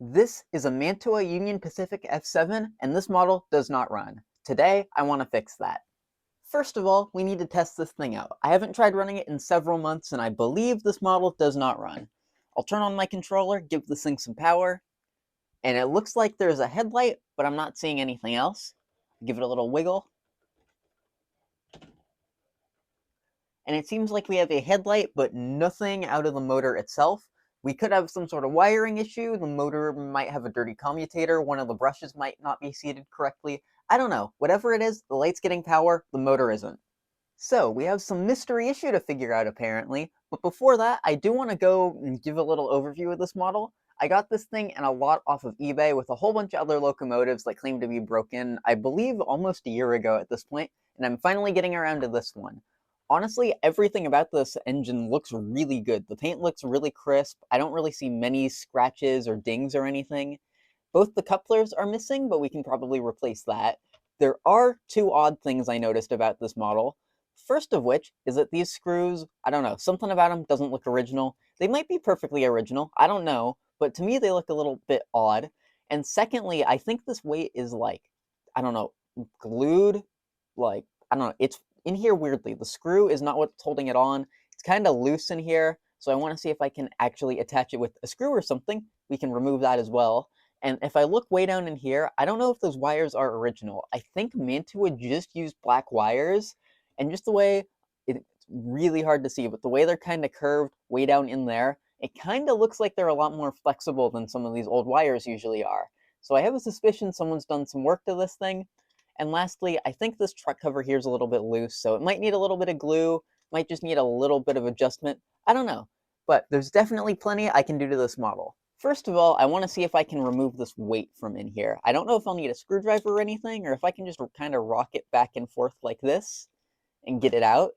This is a Mantua Union Pacific F7, and this model does not run. Today, I want to fix that. First of all, we need to test this thing out. I haven't tried running it in several months, and I believe this model does not run. I'll turn on my controller, give this thing some power, and it looks like there's a headlight, but I'm not seeing anything else. Give it a little wiggle. And it seems like we have a headlight, but nothing out of the motor itself. We could have some sort of wiring issue. The motor might have a dirty commutator. One of the brushes might not be seated correctly. I don't know. Whatever it is, the light's getting power, the motor isn't. So we have some mystery issue to figure out apparently. But before that, I do want to go and give a little overview of this model. I got this thing in a lot off of eBay with a whole bunch of other locomotives that claim to be broken, I believe almost a year ago at this point, and I'm finally getting around to this one. Honestly, everything about this engine looks really good. The paint looks really crisp. I don't really see many scratches or dings or anything. Both the couplers are missing, but we can probably replace that. There are two odd things I noticed about this model. First of which is that these screws, I don't know, something about them doesn't look original. They might be perfectly original, I don't know, but to me they look a little bit odd. And secondly, I think this weight is like, I don't know, glued, like, I don't know, it's in here weirdly. The screw is not what's holding it on. It's kind of loose in here, so I want to see if I can actually attach it with a screw or something. We can remove that as well. And if I look way down in here, I don't know if those wires are original. I think Mantua just used black wires, and just the way, it's really hard to see, but the way they're kind of curved way down in there, it kind of looks like they're a lot more flexible than some of these old wires usually are. So I have a suspicion someone's done some work to this thing. And lastly, I think this truck cover here is a little bit loose, so it might need a little bit of glue, might just need a little bit of adjustment. I don't know, but there's definitely plenty I can do to this model. First of all, I want to see if I can remove this weight from in here. I don't know if I'll need a screwdriver or anything, or if I can just kind of rock it back and forth like this and get it out.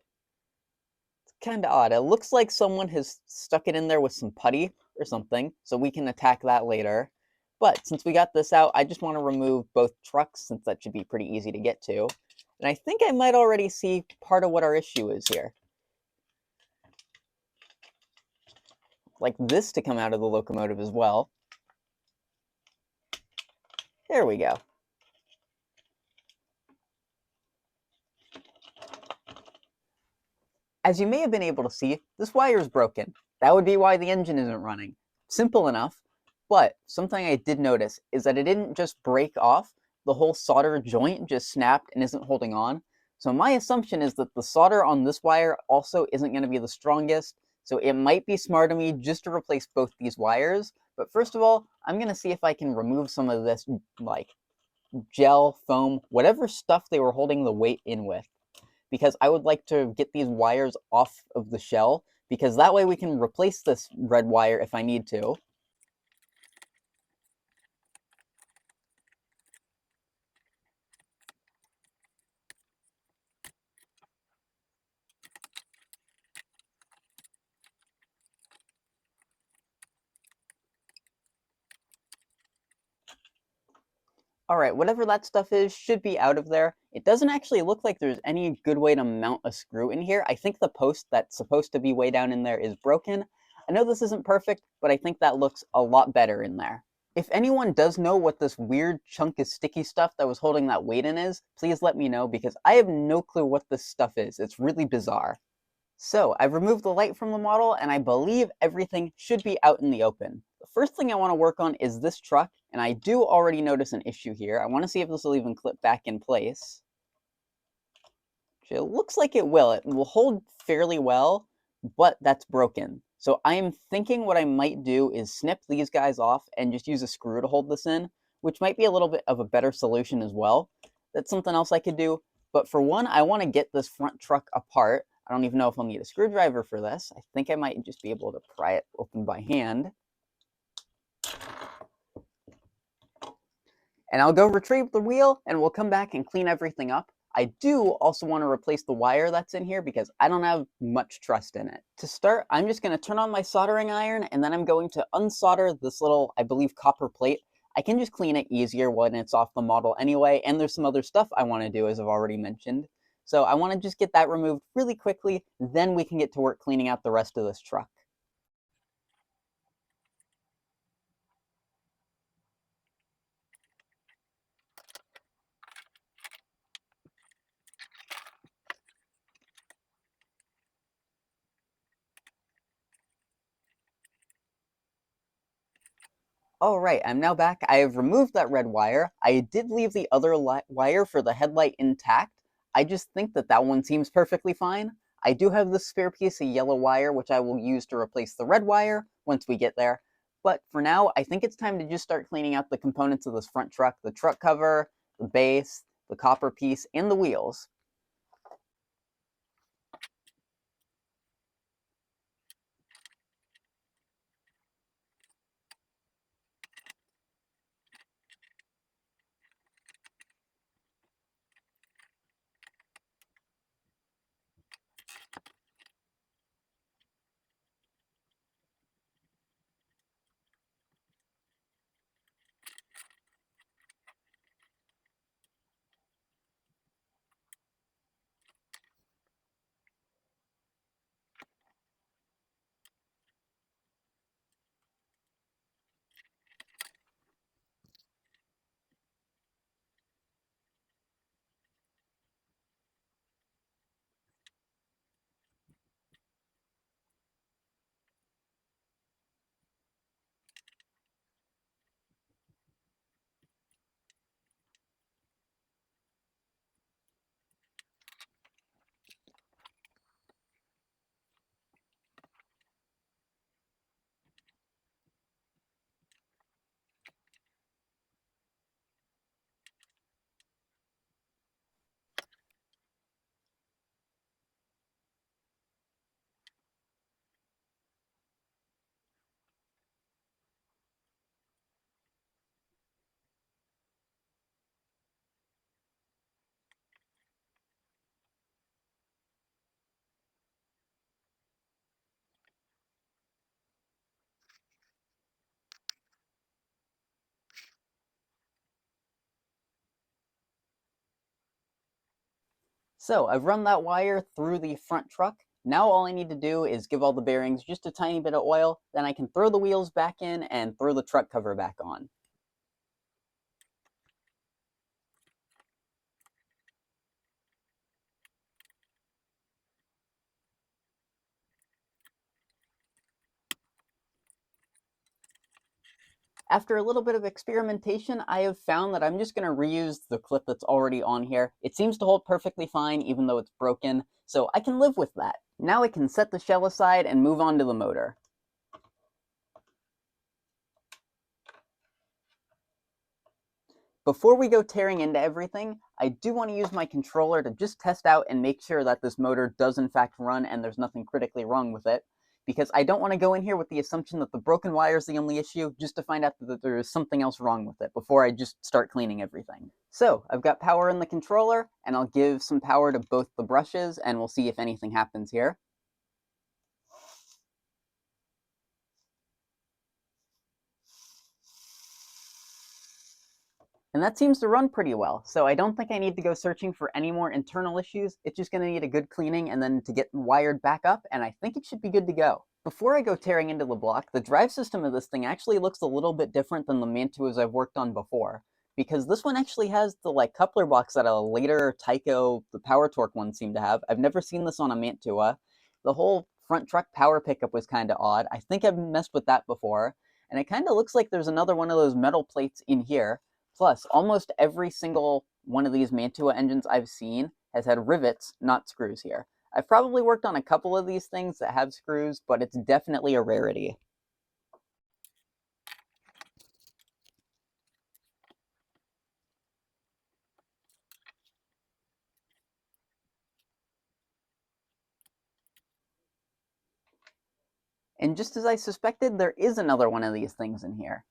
It's kind of odd. It looks like someone has stuck it in there with some putty or something, so we can attack that later. But since we got this out, I just want to remove both trucks, since that should be pretty easy to get to. And I think I might already see part of what our issue is here. Like this to come out of the locomotive as well. There we go. As you may have been able to see, this wire is broken. That would be why the engine isn't running. Simple enough, but something I did notice is that it didn't just break off, the whole solder joint just snapped and isn't holding on. So my assumption is that the solder on this wire also isn't going to be the strongest, so it might be smart of me just to replace both these wires. But first of all, I'm going to see if I can remove some of this, like, gel, foam, whatever stuff they were holding the weight in with, because I would like to get these wires off of the shell, because that way we can replace this red wire if I need to. Alright, whatever that stuff is should be out of there. It doesn't actually look like there's any good way to mount a screw in here. I think the post that's supposed to be way down in there is broken. I know this isn't perfect, but I think that looks a lot better in there. If anyone does know what this weird chunk of sticky stuff that was holding that weight in is, please let me know, because I have no clue what this stuff is. It's really bizarre. So I've removed the light from the model, and I believe everything should be out in the open. The first thing I want to work on is this truck, and I do already notice an issue here. I want to see if this will even clip back in place. It looks like it will. It will hold fairly well, but that's broken. So I am thinking what I might do is snip these guys off and just use a screw to hold this in, which might be a little bit of a better solution as well. That's something else I could do. But for one, I want to get this front truck apart. I don't even know if I'll need a screwdriver for this. I think I might just be able to pry it open by hand. And I'll go retrieve the wheel, and we'll come back and clean everything up. I do also want to replace the wire that's in here because I don't have much trust in it. To start, I'm just going to turn on my soldering iron, and then I'm going to unsolder this little, I believe, copper plate. I can just clean it easier when it's off the model anyway, and there's some other stuff I want to do, as I've already mentioned. So I want to just get that removed really quickly, then we can get to work cleaning out the rest of this truck. Alright, I'm now back. I have removed that red wire. I did leave the other wire for the headlight intact. I just think that that one seems perfectly fine. I do have this spare piece of yellow wire, which I will use to replace the red wire once we get there. But for now, I think it's time to just start cleaning out the components of this front truck, the truck cover, the base, the copper piece, and the wheels. So I've run that wire through the front truck. Now all I need to do is give all the bearings just a tiny bit of oil, then I can throw the wheels back in and throw the truck cover back on. After a little bit of experimentation, I have found that I'm just going to reuse the clip that's already on here. It seems to hold perfectly fine even though it's broken, so I can live with that. Now I can set the shell aside and move on to the motor. Before we go tearing into everything, I do want to use my controller to just test out and make sure that this motor does in fact run and there's nothing critically wrong with it, because I don't want to go in here with the assumption that the broken wire is the only issue, just to find out that there is something else wrong with it before I just start cleaning everything. So I've got power in the controller, and I'll give some power to both the brushes, and we'll see if anything happens here. And that seems to run pretty well, so I don't think I need to go searching for any more internal issues. It's just going to need a good cleaning and then to get wired back up, and I think it should be good to go. Before I go tearing into the block, the drive system of this thing actually looks a little bit different than the Mantuas I've worked on before, because this one actually has the coupler box that a later Tyco, the Power Torque one, seemed to have. I've never seen this on a Mantua. The whole front truck power pickup was kind of odd. I think I've messed with that before, and it kind of looks like there's another one of those metal plates in here. Plus, almost every single one of these Mantua engines I've seen has had rivets, not screws here. I've probably worked on a couple of these things that have screws, but it's definitely a rarity. And just as I suspected, there is another one of these things in here.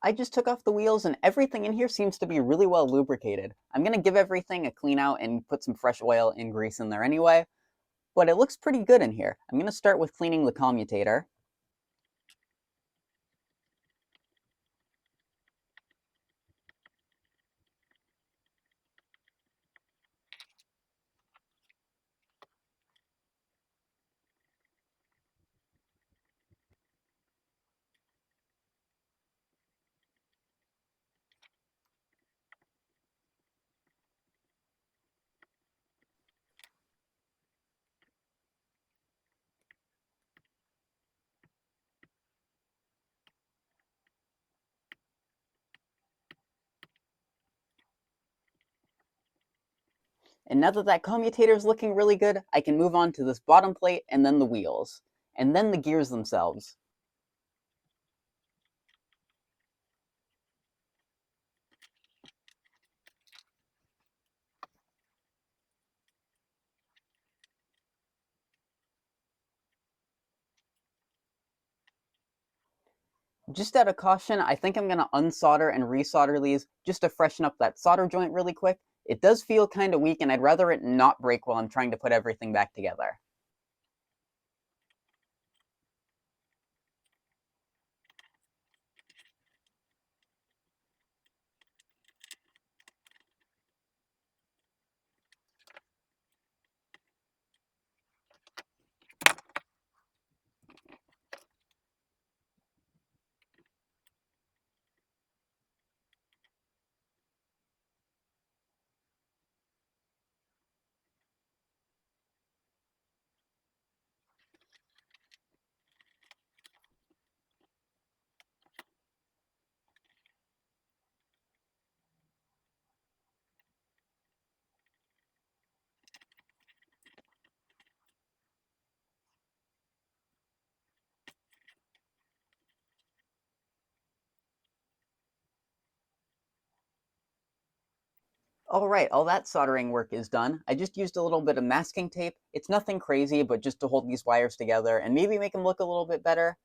I just took off the wheels and everything in here seems to be really well lubricated. I'm going to give everything a clean out and put some fresh oil and grease in there anyway, but it looks pretty good in here. I'm going to start with cleaning the commutator. And now that that commutator is looking really good, I can move on to this bottom plate and then the wheels, and then the gears themselves. Just out of caution, I think I'm going to unsolder and resolder these just to freshen up that solder joint really quick. It does feel kind of weak, and I'd rather it not break while I'm trying to put everything back together. All right, all that soldering work is done. I just used a little bit of masking tape. It's nothing crazy, but just to hold these wires together and maybe make them look a little bit better.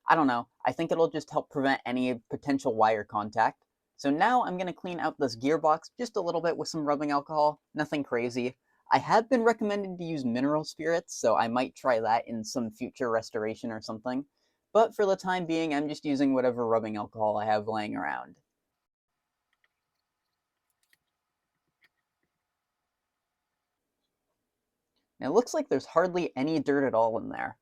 I don't know. I think it'll just help prevent any potential wire contact. So now I'm going to clean out this gearbox just a little bit with some rubbing alcohol. Nothing crazy. I have been recommended to use mineral spirits, so I might try that in some future restoration or something. But for the time being, I'm just using whatever rubbing alcohol I have laying around. Now, it looks like there's hardly any dirt at all in there.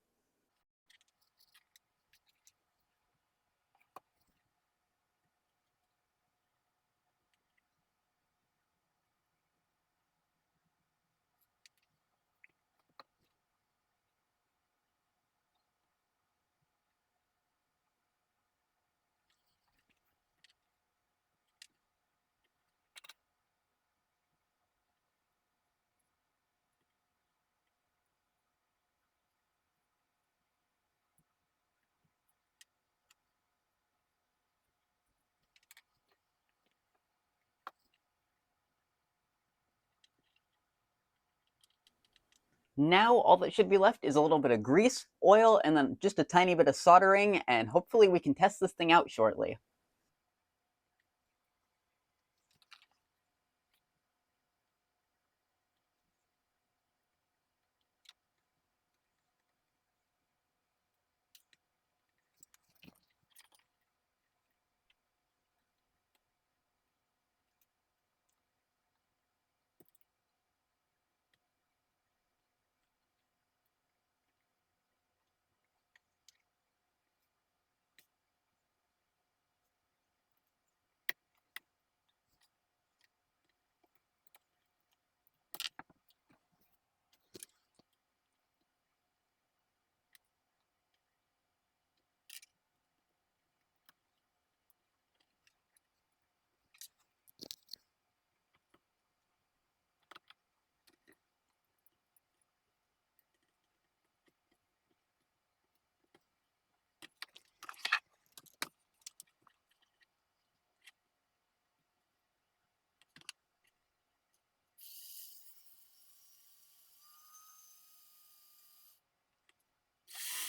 Now all that should be left is a little bit of grease, oil, and then just a tiny bit of soldering, and hopefully we can test this thing out shortly.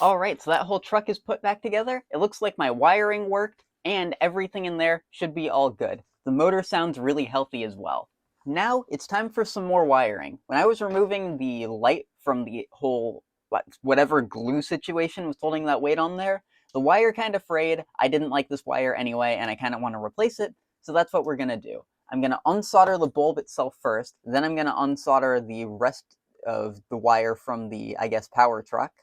All right, so that whole truck is put back together. It looks like my wiring worked, and everything in there should be all good. The motor sounds really healthy as well. Now it's time for some more wiring. When I was removing the light from the whole whatever glue situation was holding that weight on there, the wire kind of frayed. I didn't like this wire anyway, and I kind of want to replace it. So that's what we're gonna do. I'm gonna unsolder the bulb itself first. Then I'm gonna unsolder the rest of the wire from the, I guess, power truck.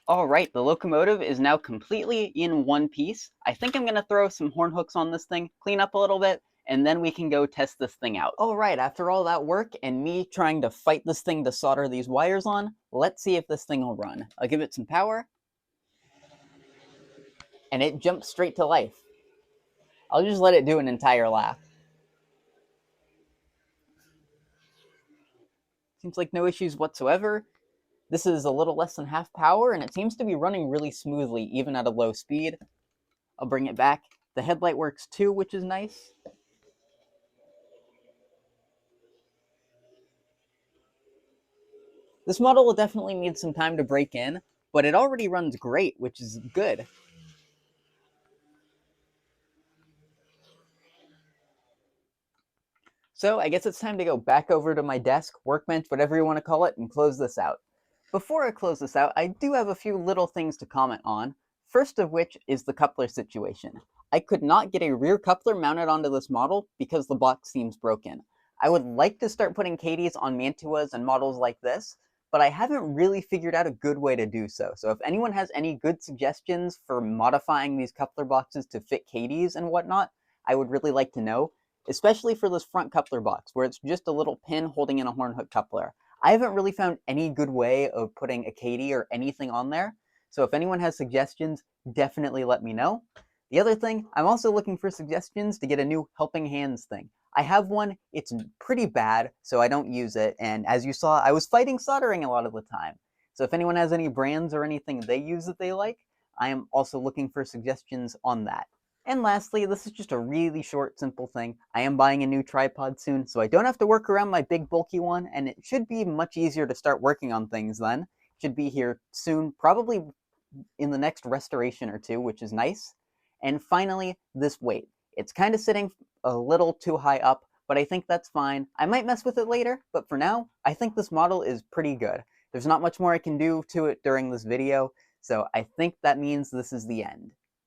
Alright, the locomotive is now completely in one piece. I think I'm going to throw some horn hooks on this thing, clean up a little bit, and then we can go test this thing out. Alright, after all that work and me trying to fight this thing to solder these wires on, let's see if this thing will run. I'll give it some power, and it jumps straight to life. I'll just let it do an entire lap. Seems like no issues whatsoever. This is a little less than half power, and it seems to be running really smoothly, even at a low speed. I'll bring it back. The headlight works too, which is nice. This model will definitely need some time to break in, but it already runs great, which is good. So I guess it's time to go back over to my desk, workbench, whatever you want to call it, and close this out. Before I close this out, I do have a few little things to comment on, first of which is the coupler situation. I could not get a rear coupler mounted onto this model because the box seems broken. I would like to start putting Katies on Mantuas and models like this, but I haven't really figured out a good way to do so. So if anyone has any good suggestions for modifying these coupler boxes to fit Katies and whatnot, I would really like to know, especially for this front coupler box where it's just a little pin holding in a horn hook coupler. I haven't really found any good way of putting a Katie or anything on there, so if anyone has suggestions, definitely let me know. The other thing, I'm also looking for suggestions to get a new helping hands thing. I have one, it's pretty bad, so I don't use it, and as you saw, I was fighting soldering a lot of the time. So if anyone has any brands or anything they use that they like, I am also looking for suggestions on that. And lastly, this is just a really short, simple thing. I am buying a new tripod soon, so I don't have to work around my big, bulky one, and it should be much easier to start working on things then. It should be here soon, probably in the next restoration or two, which is nice. And finally, this weight. It's kind of sitting a little too high up, but I think that's fine. I might mess with it later, but for now, I think this model is pretty good. There's not much more I can do to it during this video, so I think that means this is the end.